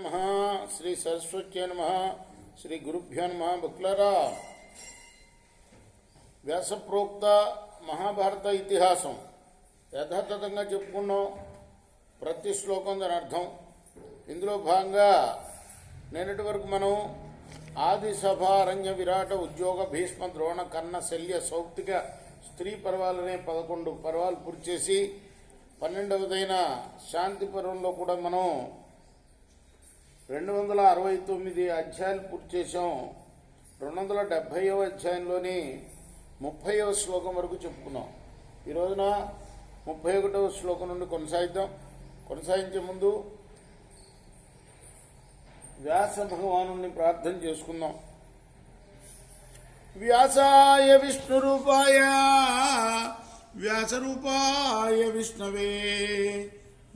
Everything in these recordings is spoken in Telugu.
నమ. శ్రీ సరస్వత్యై నమ. శ్రీ గురుభ్యో నమ. బుక్లరా వ్యాసప్రోక్త మహాభారత ఇతిహాసం యథాతథంగా చెప్పుకున్నాం. ప్రతి శ్లోకం దాని అర్థం. ఇందులో భాగంగా నేనటి వరకు మనం ఆది సభ అరణ్య విరాట ఉద్యోగ భీష్మ ద్రోణ కర్ణ శల్య సౌప్తిక స్త్రీ పర్వాలనే 11 పర్వాలు పూర్తి చేసి 12వదైన శాంతి పర్వంలో కూడా మనం 269 అధ్యాయాలు పూర్తి చేసాం. 270వ అధ్యాయంలోని 30వ శ్లోకం వరకు చెప్పుకున్నాం. ఈ రోజున 31వ శ్లోకం నుండి కొనసాగిద్దాం. కొనసాగించే ముందు వ్యాస భగవాను ప్రార్థన చేసుకుందాం. వ్యాసాయ విష్ణురూపాయ వ్యాసరూపాయ విష్ణవే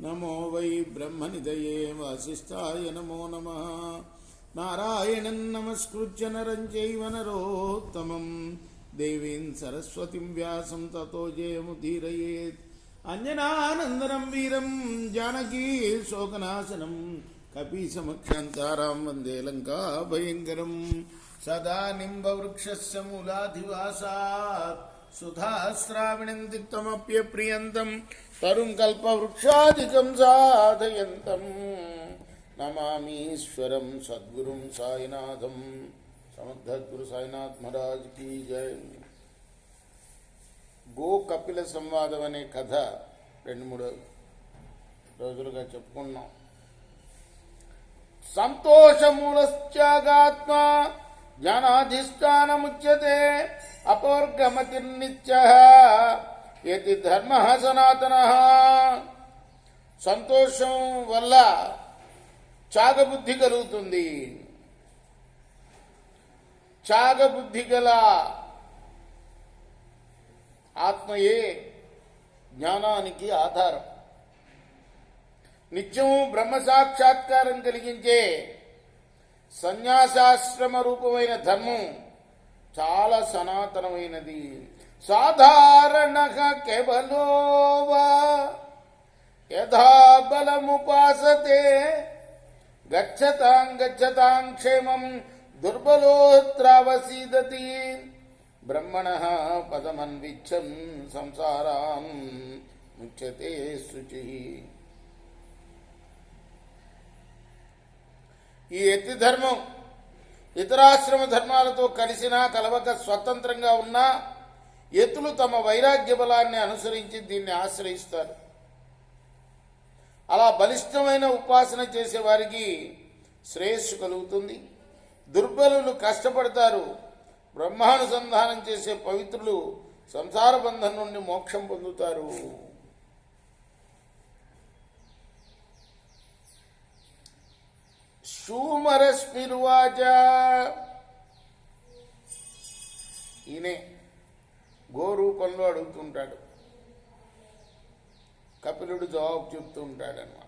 నమో వై బ్రహ్మనిదయే వాసిష్ఠాయ నమో నమః. నారాయణం నమస్కృత్య నరం చైవ నరోత్తమం దేవీం సరస్వతిం వ్యాసం తతో జయముదీరయేత్. అంజనానందనం వీరం జానకీ శోకనాశనం కపీసమక్షంతారాం వందే లంకా భయంకరం. సదా నింబవృక్షస్య మూలాధివాసాత్ సుధాశ్రావిణం తిక్తమప్యప్రియంతం తరుం కల్పవృక్షాదికం సాధయంతం నమామీశ్వరం సద్గురుం సాయినాథం. సమర్థద్గురు సాయినాథ్ మహారాజ్ కీ జై. గో కపిల సంవాదం అనే కథ 2-3 రోజులుగా చెప్పుకున్నాం. సంతోషమూలశ్చాగాత్మ జ్ఞానాధిష్టానముచ్యతే అపవర్గమతిర్నిత్యః యతి ధర్మః సనాతనః. సంతోషం వల్ల త్యాగబుద్ధి కలుగుతుంది. త్యాగబుద్ధి గల ఆత్మయే జ్ఞానానికి ఆధారం. నిత్యము బ్రహ్మ సాక్షాత్కారం కలిగించే సన్యాసాశ్రమ రూపమైన ధర్మం చాలా సనాతనమైనది. సాధారణ కేవలో యథా బలముపాసతే గచ్చతాం క్షేమం దుర్బలోత్రావసీదతి బ్రహ్మణః పదమన్విచ్చం సంసారాం ముచ్యతే శుచి. ఈ యతి ధర్మం ఇతరాశ్రమ ధర్మాలతో కలిసినా కలవక స్వతంత్రంగా ఉన్నా యతులు తమ వైరాగ్య బలాన్ని అనుసరించి దీన్ని ఆశ్రయిస్తారు. అలా బలిష్టమైన ఉపాసన చేసే వారికి శ్రేయస్సు కలుగుతుంది. దుర్బలులు కష్టపడతారు. బ్రహ్మానుసంధానం చేసే పవిత్రులు సంసార బంధం నుండి మోక్షం పొందుతారు. శూమరస్మిర్వాచ. ఈయనే గో రూపంలో అడుగుతుంటాడు. కపిలుడు జవాబు చెప్తూ ఉంటాడన్నమాట.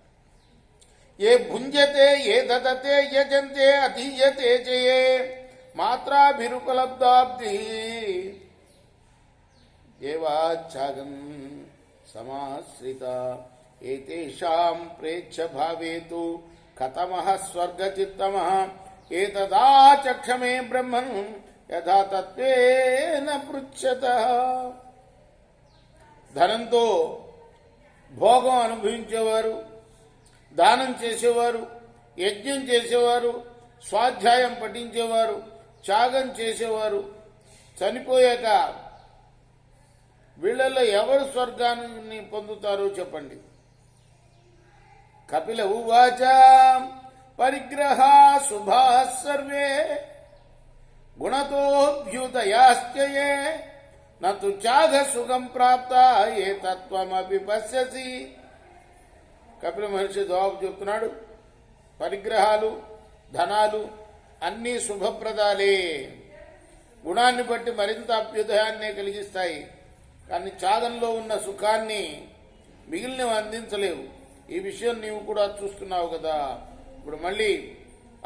ఏ భుంజతే ఏ దదతే యజంతే అధీయతే చయే మాత్రాభిరుపలబ్ధాబ్ది ఏవాచ్ఛాగం సమాశ్రిత ఏతేషాం ప్రేచ్ఛ భావేతు కథమః స్వర్గచిత్తమః ఏతదా చక్షమే బ్రహ్మన్ యథా తత్వేన పృచ్ఛతః. ధనంతో భోగం అనుభవించేవారు, దానం చేసేవారు, యజ్ఞం చేసేవారు, స్వాధ్యాయం పఠించేవారు, త్యాగం చేసేవారు చనిపోయాక వీళ్ళల్లో ఎవరు స్వర్గాన్ని పొందుతారో చెప్పండి. కపిల ఉవాచ పరిగ్రహా శుభా సర్వే గుణతోభ్యుదయాశ్చయే నతు త్యాగ సుఖం ప్రాప్త ఏ తత్వమపి పశ్యసి. కపిల మహర్షి జవాబు చెప్తున్నాడు. పరిగ్రహాలు, ధనాలు అన్నీ శుభప్రదాలే. గుణాన్ని బట్టి మరింత అభ్యుదయాన్నే కలిగిస్తాయి. కానీ త్యాగంలో ఉన్న సుఖాన్ని మిగిలినవి అందించలేవు. ఈ విషయం నీవు కూడా చూస్తున్నావు కదా. ఇప్పుడు మళ్ళీ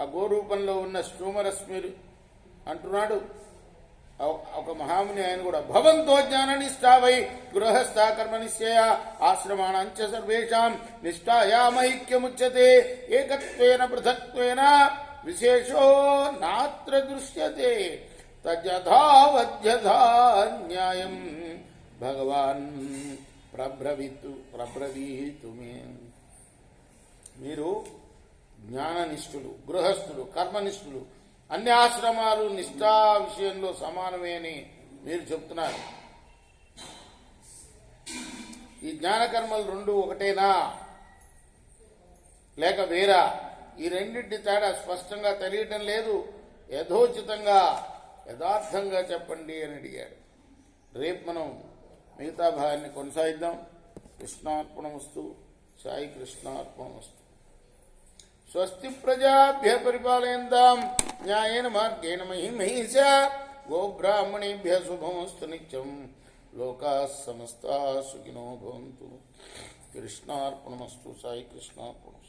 ఆ గోరూపంలో ఉన్న శూమరశ్మి అంటున్నాడు. ఆ ఒక మహాముని ఆయన కూడా భవంతో జ్ఞాన నిష్ఠా వై గృహస్థ కర్మ నిశ్చయ ఆశ్రమాణంచ సర్వేషాం నిష్ఠాయామైక్యముచ్యతే ఏకత్వేన పృథక్త్వేన విశేషో నాత్ర దృశ్యతే తద్యథావద్యథా న్యాయం భగవాన్ ప్రబ్రవీతు మే. మీరు జ్ఞాననిష్ఠులు, గృహస్థులు, కర్మనిష్ఠులు, అన్ని ఆశ్రమాలు నిష్ఠా విషయంలో సమానమే అని మీరు చెప్తున్నారు. ఈ జ్ఞానకర్మలు రెండు ఒకటేనా లేక వేరా? ఈ రెండింటి తేడా స్పష్టంగా తెలియటం లేదు. యథోచితంగా యథార్థంగా చెప్పండి అని అడిగాడు. రేపు మనం మిగతా భాగాన్ని కొనసాగిద్దాం. కృష్ణార్పణమస్తు. సాయి కృష్ణార్పణమస్తు. స్వస్తి ప్రజాభ్య పరిపాలయంతాం న్యాయేన మార్గేణ మహిమహీష గోబ్రాహ్మణేభ్య శుభమస్తు నిత్యం. లోకాః సమస్తాః సుఖినో భవంతు. కృష్ణార్పణమస్తు. సాయి కృష్ణార్పణమస్తు.